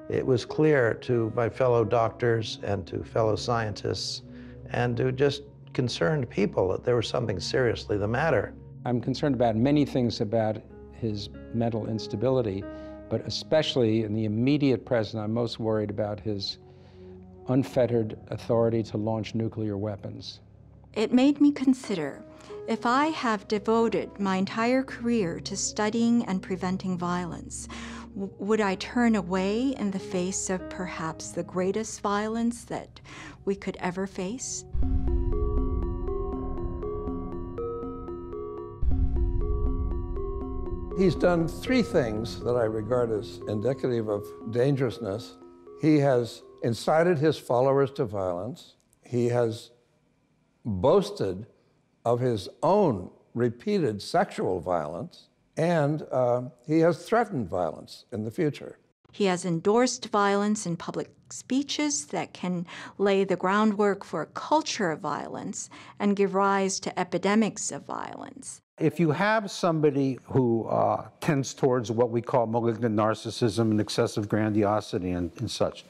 It was clear to my fellow doctors and to fellow scientists and to just concerned people that there was something seriously the matter. I'm concerned about many things about his mental instability, but especially in the immediate present, I'm most worried about his unfettered authority to launch nuclear weapons. It made me consider, if I have devoted my entire career to studying and preventing violence, would I turn away in the face of perhaps the greatest violence that we could ever face? He's done three things that I regard as indicative of dangerousness. He has incited his followers to violence. He has boasted of his own repeated sexual violence, and he has threatened violence in the future. He has endorsed violence in public speeches that can lay the groundwork for a culture of violence and give rise to epidemics of violence. If you have somebody who tends towards what we call malignant narcissism and excessive grandiosity and such,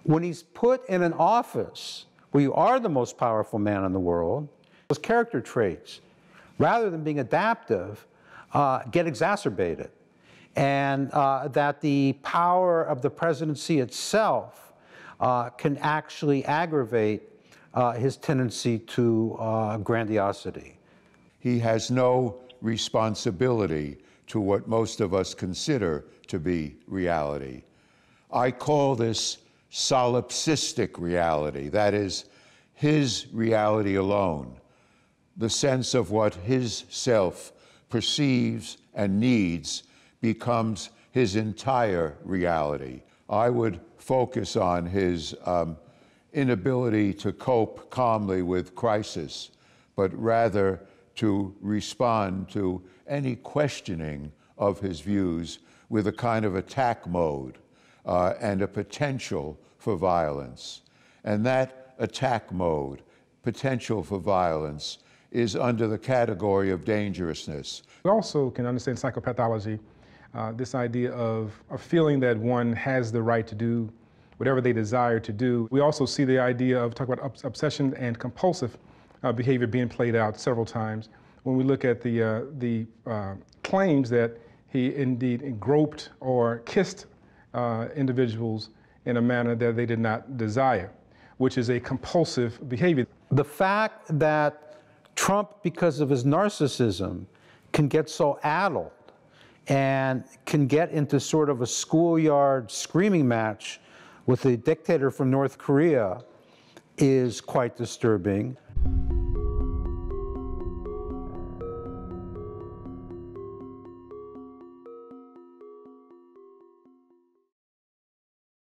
when he's put in an office where you are the most powerful man in the world, those character traits, rather than being adaptive, get exacerbated. And that the power of the presidency itself can actually aggravate his tendency to grandiosity. He has no responsibility to what most of us consider to be reality. I call this solipsistic reality, that is, his reality alone, the sense of what his self perceives and needs becomes his entire reality. I would focus on his inability to cope calmly with crisis, but rather to respond to any questioning of his views with a kind of attack mode and a potential for violence. And that attack mode, potential for violence, is under the category of dangerousness. We also can understand psychopathology, this idea of a feeling that one has the right to do whatever they desire to do. We also see the idea of, talk about obsession and compulsive behavior being played out several times. When we look at the claims that he indeed groped or kissed individuals in a manner that they did not desire, which is a compulsive behavior. The fact that Trump, because of his narcissism, can get so addled and can get into sort of a schoolyard screaming match with a dictator from North Korea is quite disturbing.